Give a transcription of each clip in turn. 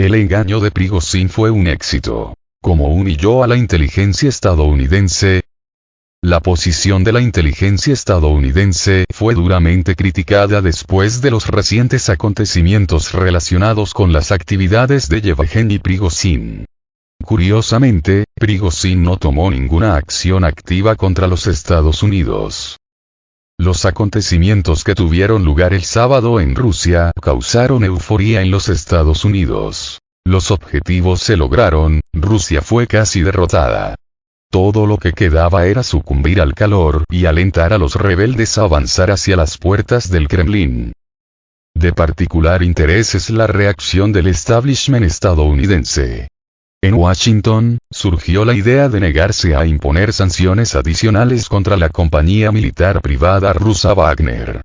El engaño de Prigozhin fue un éxito. ¿Cómo humilló a la inteligencia estadounidense? La posición de la inteligencia estadounidense fue duramente criticada después de los recientes acontecimientos relacionados con las actividades de Yevgeny Prigozhin. Curiosamente, Prigozhin no tomó ninguna acción activa contra los Estados Unidos. Los acontecimientos que tuvieron lugar el sábado en Rusia causaron euforia en los Estados Unidos. Los objetivos se lograron, Rusia fue casi derrotada. Todo lo que quedaba era sucumbir al calor y alentar a los rebeldes a avanzar hacia las puertas del Kremlin. De particular interés es la reacción del establishment estadounidense. En Washington, surgió la idea de negarse a imponer sanciones adicionales contra la compañía militar privada rusa Wagner.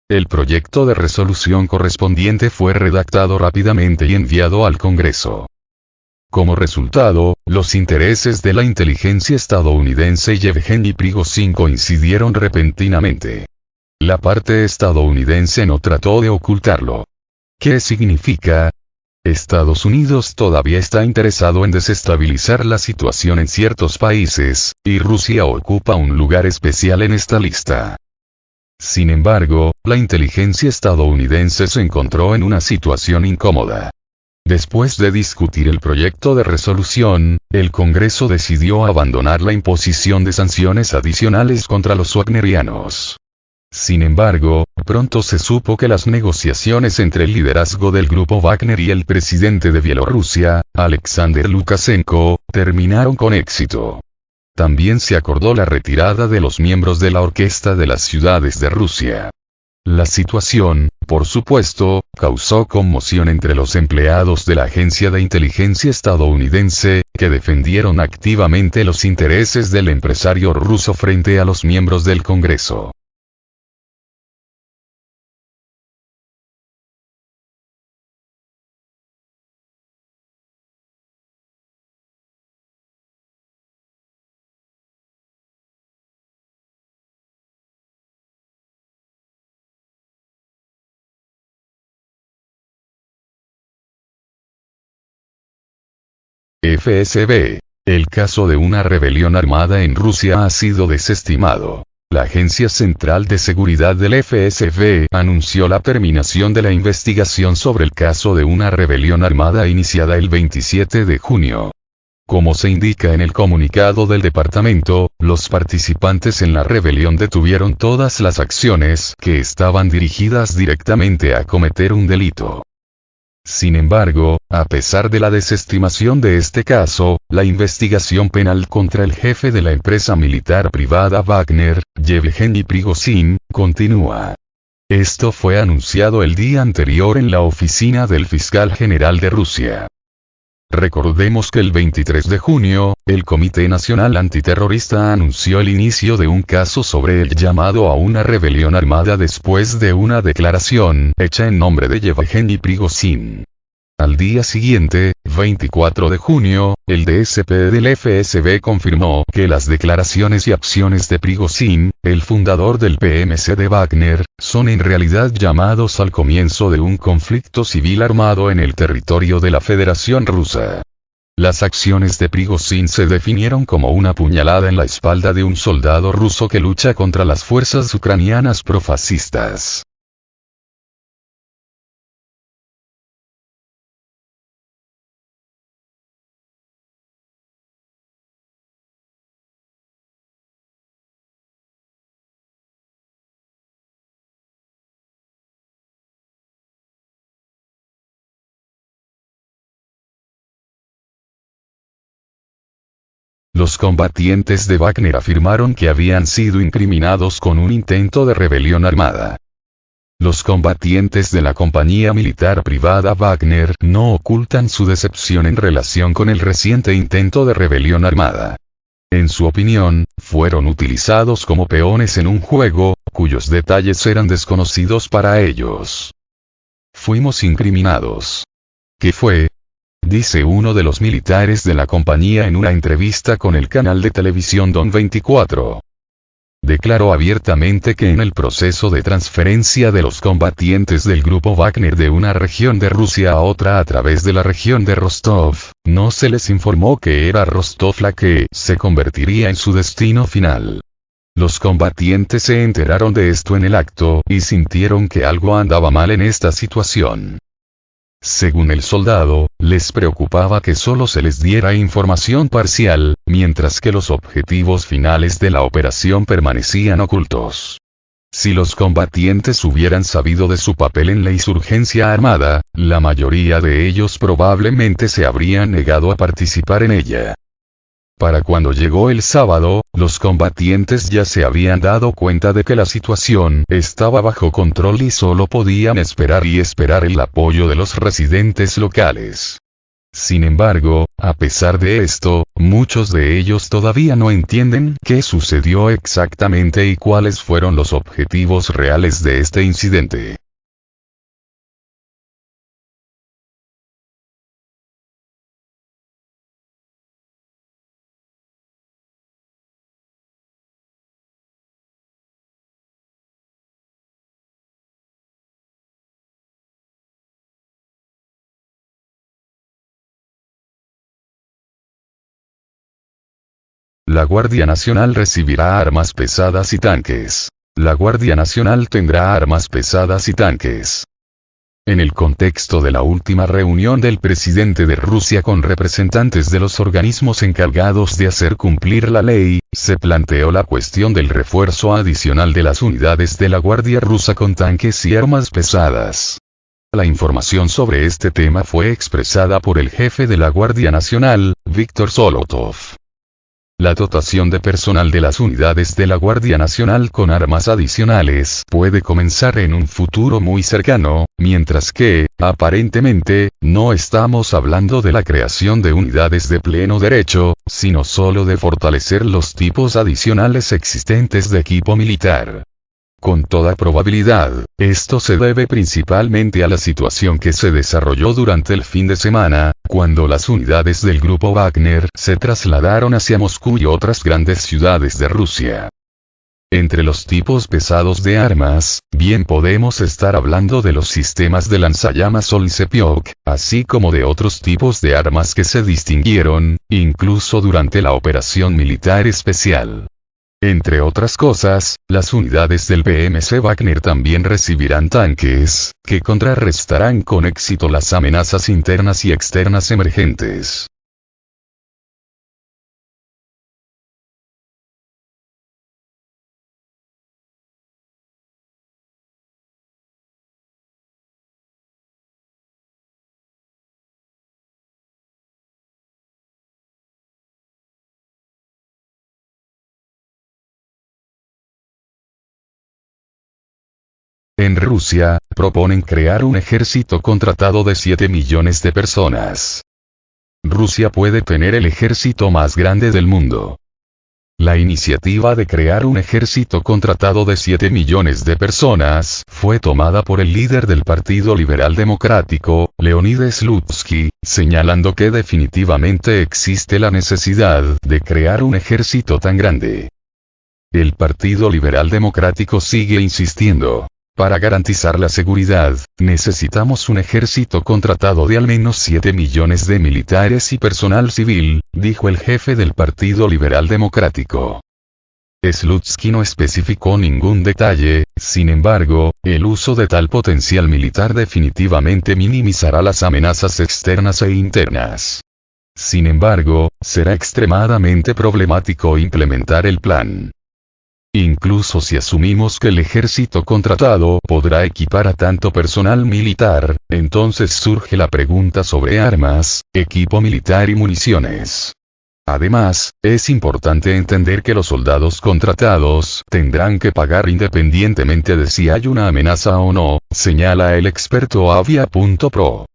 El proyecto de resolución correspondiente fue redactado rápidamente y enviado al Congreso. Como resultado, los intereses de la inteligencia estadounidense y Yevgeny Prigozhin coincidieron repentinamente. La parte estadounidense no trató de ocultarlo. ¿Qué significa? Estados Unidos todavía está interesado en desestabilizar la situación en ciertos países, y Rusia ocupa un lugar especial en esta lista. Sin embargo, la inteligencia estadounidense se encontró en una situación incómoda. Después de discutir el proyecto de resolución, el Congreso decidió abandonar la imposición de sanciones adicionales contra los wagnerianos. Sin embargo, pronto se supo que las negociaciones entre el liderazgo del grupo Wagner y el presidente de Bielorrusia, Alexander Lukashenko, terminaron con éxito. También se acordó la retirada de los miembros de la orquesta de las ciudades de Rusia. La situación, por supuesto, causó conmoción entre los empleados de la agencia de inteligencia estadounidense, que defendieron activamente los intereses del empresario ruso frente a los miembros del Congreso. FSB. El caso de una rebelión armada en Rusia ha sido desestimado. La Agencia Central de Seguridad del FSB anunció la terminación de la investigación sobre el caso de una rebelión armada iniciada el 27 de junio. Como se indica en el comunicado del departamento, los participantes en la rebelión detuvieron todas las acciones que estaban dirigidas directamente a cometer un delito. Sin embargo, a pesar de la desestimación de este caso, la investigación penal contra el jefe de la empresa militar privada Wagner, Yevgeny Prigozhin, continúa. Esto fue anunciado el día anterior en la oficina del fiscal general de Rusia. Recordemos que el 23 de junio, el Comité Nacional Antiterrorista anunció el inicio de un caso sobre el llamado a una rebelión armada después de una declaración hecha en nombre de Yevgeny Prigozhin. Al día siguiente, 24 de junio, el DSP del FSB confirmó que las declaraciones y acciones de Prigozhin, el fundador del PMC de Wagner, son en realidad llamados al comienzo de un conflicto civil armado en el territorio de la Federación Rusa. Las acciones de Prigozhin se definieron como una puñalada en la espalda de un soldado ruso que lucha contra las fuerzas ucranianas profascistas. Los combatientes de Wagner afirmaron que habían sido incriminados con un intento de rebelión armada. Los combatientes de la compañía militar privada Wagner no ocultan su decepción en relación con el reciente intento de rebelión armada. En su opinión, fueron utilizados como peones en un juego, cuyos detalles eran desconocidos para ellos. Fuimos incriminados. ¿Qué fue? Dice uno de los militares de la compañía en una entrevista con el canal de televisión Don 24. declaró abiertamente que en el proceso de transferencia de los combatientes del grupo Wagner de una región de Rusia a otra a través de la región de Rostov, no se les informó que era Rostov la que se convertiría en su destino final. Los combatientes se enteraron de esto en el acto y sintieron que algo andaba mal en esta situación. Según el soldado, les preocupaba que solo se les diera información parcial, mientras que los objetivos finales de la operación permanecían ocultos. Si los combatientes hubieran sabido de su papel en la insurgencia armada, la mayoría de ellos probablemente se habrían negado a participar en ella. Para cuando llegó el sábado, los combatientes ya se habían dado cuenta de que la situación estaba bajo control y solo podían esperar el apoyo de los residentes locales. Sin embargo, a pesar de esto, muchos de ellos todavía no entienden qué sucedió exactamente y cuáles fueron los objetivos reales de este incidente. La Guardia Nacional recibirá armas pesadas y tanques. La Guardia Nacional tendrá armas pesadas y tanques. En el contexto de la última reunión del presidente de Rusia con representantes de los organismos encargados de hacer cumplir la ley, se planteó la cuestión del refuerzo adicional de las unidades de la Guardia Rusa con tanques y armas pesadas. La información sobre este tema fue expresada por el jefe de la Guardia Nacional, Víctor Zolotov. La dotación de personal de las unidades de la Guardia Nacional con armas adicionales puede comenzar en un futuro muy cercano, mientras que, aparentemente, no estamos hablando de la creación de unidades de pleno derecho, sino solo de fortalecer los tipos adicionales existentes de equipo militar. Con toda probabilidad, esto se debe principalmente a la situación que se desarrolló durante el fin de semana, cuando las unidades del grupo Wagner se trasladaron hacia Moscú y otras grandes ciudades de Rusia. Entre los tipos pesados de armas, bien podemos estar hablando de los sistemas de lanzallamas Sol-Sepiok, así como de otros tipos de armas que se distinguieron, incluso durante la operación militar especial. Entre otras cosas, las unidades del PMC Wagner también recibirán tanques, que contrarrestarán con éxito las amenazas internas y externas emergentes. En Rusia, proponen crear un ejército contratado de 7 millones de personas. Rusia puede tener el ejército más grande del mundo. La iniciativa de crear un ejército contratado de 7 millones de personas fue tomada por el líder del Partido Liberal Democrático, Leonid Slutsky, señalando que definitivamente existe la necesidad de crear un ejército tan grande. El Partido Liberal Democrático sigue insistiendo. Para garantizar la seguridad, necesitamos un ejército contratado de al menos 7 millones de militares y personal civil, dijo el jefe del Partido Liberal Democrático. Slutsky no especificó ningún detalle, sin embargo, el uso de tal potencial militar definitivamente minimizará las amenazas externas e internas. Sin embargo, será extremadamente problemático implementar el plan. Incluso si asumimos que el ejército contratado podrá equipar a tanto personal militar, entonces surge la pregunta sobre armas, equipo militar y municiones. Además, es importante entender que los soldados contratados tendrán que pagar independientemente de si hay una amenaza o no, señala el experto Avia.pro.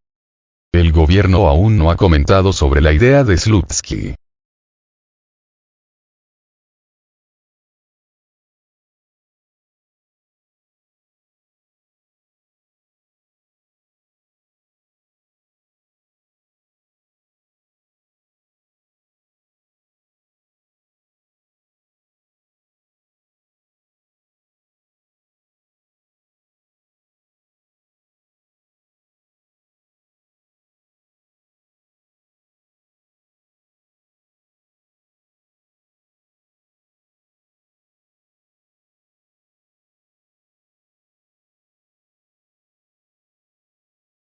El gobierno aún no ha comentado sobre la idea de Slutsky.